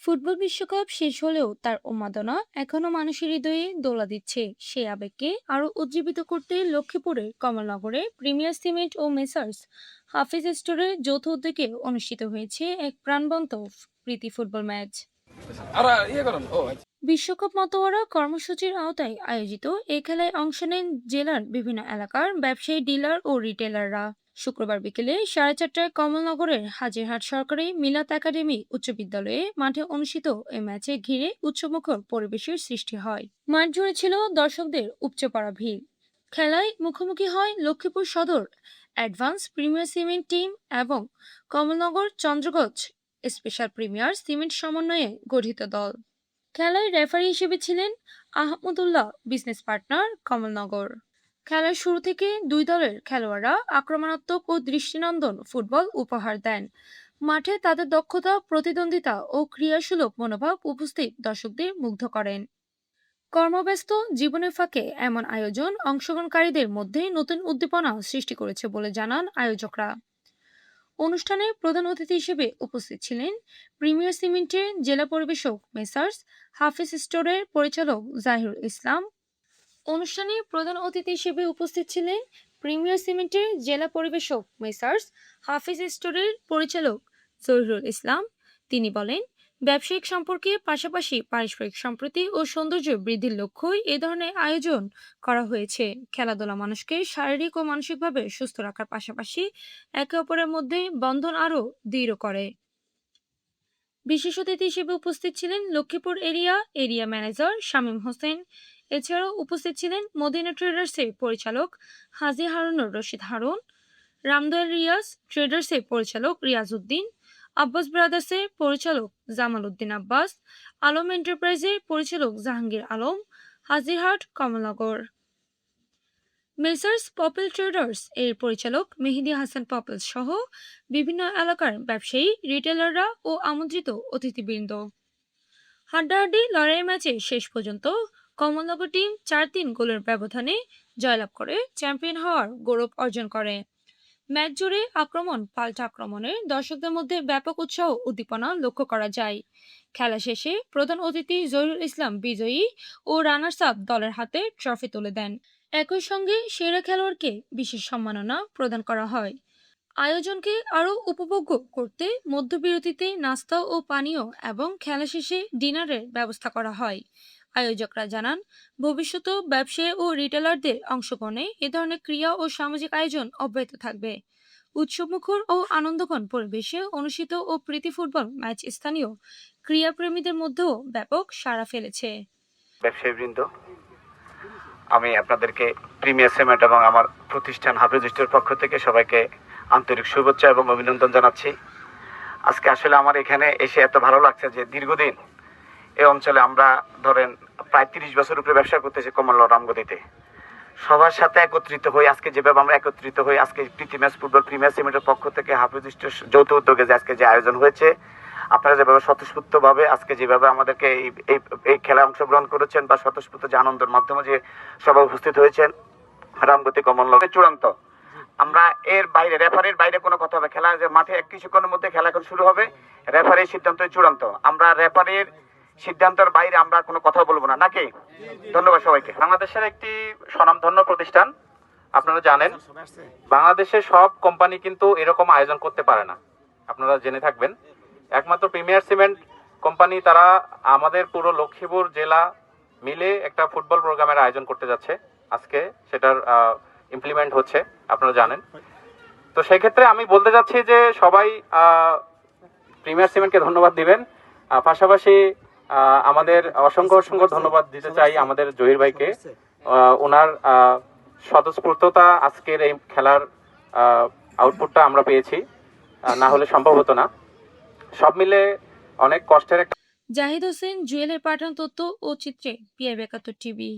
Football বিশ্বকাপ শেষ হলেও তার উন্মাদনা এখনো মানুষের হৃদয়ে দোলা দিচ্ছে। সেই আবেগকে আরো উজ্জীবিত করতে লক্ষ্মীপুরের কমলনগরে প্রিমিয়ার সিমেন্ট ও মেসার্স হাফিজ স্টোরের যৌথ উদ্যোগে অনুষ্ঠিত হয়েছে এক প্রাণবন্ত প্রীতি ফুটবল ম্যাচ। বিশ্বকাপ মতোয়ারা কর্মসূচির আওতায় আয়োজিত এই খেলায় অংশ নেন জেলার বিভিন্ন এলাকার ব্যবসায়ী, ডিলার ও রিটেলাররা। শুক্রবার বিকেলে 4:30টায় কমলনগরের হাজিরহাট সরকারি মিলাত একাডেমি উচ্চ বিদ্যালয়ে মাঠে অনুষ্ঠিত এই ম্যাচে ঘিরে উৎসবমুখর পরিবেশের সৃষ্টি হয়। মাঠ জুড়ে ছিল দর্শকদের উপচে পড়া ভিড়। খেলায় মুখোমুখি হয় লক্ষ্মীপুর সদর অ্যাডভান্স প্রিমিয়ার সিমেন্ট টিম এবং Kamalnagar Chandraganj special premier cement সমন্বয়ে গঠিত দল। খেলায় রেফারি হিসেবে ছিলেন আহমদুল্লাহ, বিজনেস পার্টনার কমলনগর। খেলার শুরু থেকে দুই দলের খেলোয়াড়রা আক্রমণাত্মক ও দৃষ্টিনন্দন ফুটবল উপহার দেন। মাঠে তাদের দক্ষতা, প্রতিদ্বন্দ্বিতা ও ক্রিয়াসুলভ মনোভাব উপস্থিত দর্শকদের মুগ্ধ করেন। কর্মব্যস্ত জীবনের ফাঁকে এমন আয়োজন অংশগ্রহণকারীদের মধ্যে নতুন উদ্দীপনা সৃষ্টি করেছে বলে জানান আয়োজকরা। অনুষ্ঠানে প্রধান অতিথি হিসেবে উপস্থিত ছিলেন প্রিমিয়ার সিমেন্টের জেলা পরিবেশক মেসার্স হাফিজ স্টোরের পরিচালক জাহিরুল ইসলাম। অনুষ্ঠানে প্রধান অতিথি হিসেবে উপস্থিত ছিলেন প্রিমিয়ার সিমেন্টের জেলা পরিবেশক মেসার্স হাফিজ স্টোরের পরিচালক জহিরুল ইসলাম। তিনি বলেন, ব্যবসায়িক সম্পর্কে পাশাপাশি পারস্পরিক সম্প্রীতি ও সৌন্দর্য বৃদ্ধির লক্ষ্যই এ ধরনের আয়োজন করা হয়েছে। খেলাধুলা মানুষকে শারীরিক ও মানসিকভাবে সুস্থ রাখার পাশাপাশি একে অপরের মধ্যে বন্ধন আরো দৃঢ় করে। বিশেষ অতিথি হিসেবে উপস্থিত ছিলেন লক্ষ্মীপুর এরিয়া ম্যানেজার শামীম হোসেন। এছাড়াও উপস্থিত ছিলেন মদিনা ট্রেডার্সের পরিচালক হাজী হারুনুর রশিদ হারুন, রামদয়াল রিয়াজ ট্রেডার্সের পরিচালক রিয়াজ উদ্দিন, আব্বাস ব্রাদার্সের পরিচালক জামাল উদ্দিন আব্বাস, আলম এন্টারপ্রাইজের পরিচালক জাহাঙ্গীর আলম, হাজিরহাট কমলনগর। মেসার্স পপেল ট্রেডার্স এর পরিচালক মেহেদী হাসান পপেল সহ বিভিন্ন এলাকার ব্যবসায়ী, রিটেলাররা ও আমন্ত্রিত অতিথিবৃন্দ। হাড্ডাহাড্ডি লড়াই ম্যাচে শেষ পর্যন্ত কমলনগর টিম 4-3 গোলের ব্যবধানে জয়লাভ করে চ্যাম্পিয়ন হওয়ার গৌরব অর্জন করে। ম্যাচ জুড়ে আক্রমণ পাল্টা আক্রমণে দর্শকদের মধ্যে ব্যাপক উৎসাহ উদ্দীপনা লক্ষ্য করা যায়। খেলা শেষে প্রধান অতিথি জহিরুল ইসলাম বিজয়ী ও রানার্স আপ দলের হাতে ট্রফি তুলে দেন। একই সঙ্গে সেরা খেলোয়াড়কে বিশেষ সম্মাননা প্রদান করা হয়। আয়োজনকে আরো উপভোগ্য করতে মধ্যবিরতিতে নাস্তা ও পানীয় এবং খেলা শেষে ডিনারের ব্যবস্থা করা হয়। আয়োজকরা জানান, ভবিষ্যতেও ব্যবসায়ী ও রিটেলারদের অংশগ্রহণে এ ধরনের ক্রিয়া ও সামাজিক আয়োজন অব্যাহত থাকবে। উৎসবমুখর ও আনন্দঘন পরিবেশে অনুষ্ঠিত ও প্রীতি ফুটবল ম্যাচ স্থানীয় ক্রীড়াপ্রেমীদের মধ্যেও ব্যাপক সাড়া ফেলেছে। ব্যবসায়ীবৃন্দ, আমি আপনাদেরকে প্রিমিয়ার সিমেন্ট এবং আমার প্রতিষ্ঠান হাফিজ স্টোরের পক্ষ থেকে সবাইকে আন্তরিক শুভেচ্ছা এবং অভিনন্দন জানাচ্ছি। আজকে আসলে আমার এখানে এসে এত ভালো লাগছে যে দীর্ঘদিন এই অঞ্চলে আমরা ধরেন প্রায় 30 বছর উপরে ব্যবসা করতেছি কমলনগর রামগতিতে। সবার সাথে একত্রিত হই, আজকে যেভাবে আমরা একত্রিত হই, আজকে প্রীতি ম্যাচ ফুটবল প্রিমিয়ার সিমেন্টের পক্ষ থেকে হাফিজ স্টোর যৌথ উদ্যোগে যে আজকে যে আয়োজন হয়েছে, আপনারা যেভাবে স্বতঃস্ফূর্তভাবে আজকে যেভাবে আমাদেরকে এই খেলায় অংশগ্রহণ করেছেন বা স্বতঃস্ফূর্ত যে আনন্দের মাধ্যমে যে সবাই উপস্থিত হয়েছেন, রামগতি কমলনগর চূড়ান্ত। আমরা এর বাইরে রেফারির বাইরে কোনো কথা হবে, খেলা যে মাঠে কিছুক্ষণের মধ্যে খেলা এখন শুরু হবে, রেফারির সিদ্ধান্ত চূড়ান্ত। আমরা রেফারির সিদ্ধান্তের বাইরে আমরা কোনো কথা বলবো না, নাকি? ধন্যবাদ সবাইকে। বাংলাদেশের একটি স্বনামধন্য প্রতিষ্ঠান, আপনারা জানেন বাংলাদেশের সব কোম্পানি কিন্তু এরকম আয়োজন করতে পারে না, আপনারা জেনে থাকবেন। একমাত্র প্রিমিয়ার সিমেন্ট কোম্পানি, তারা আমাদের পুরো লক্ষ্মীপুর জেলা মিলে একটা ফুটবল প্রোগ্রামের আয়োজন করতে যাচ্ছে। আজকে সেটার ইমপ্লিমেন্ট হচ্ছে, আপনারা জানেন। তো সেক্ষেত্রে আমি বলতে যাচ্ছি যে সবাই প্রিমিয়ার সিমেন্টকে ধন্যবাদ দিবেন। পাশাপাশি আমাদের অসংখ্য ধন্যবাদ দিতে চাই আমাদের জহির ভাইকে। ওনার স্বতঃস্ফূর্ততা আজকের এই খেলার আউটপুটটা আমরা পেয়েছি, না হলে সম্ভব হতো না। সব মিলে অনেক কষ্টের একটা। জাহিদ হোসেন, জুয়েলের পাঠান তথ্য ও চিত্রে PI ৭২ টিভি।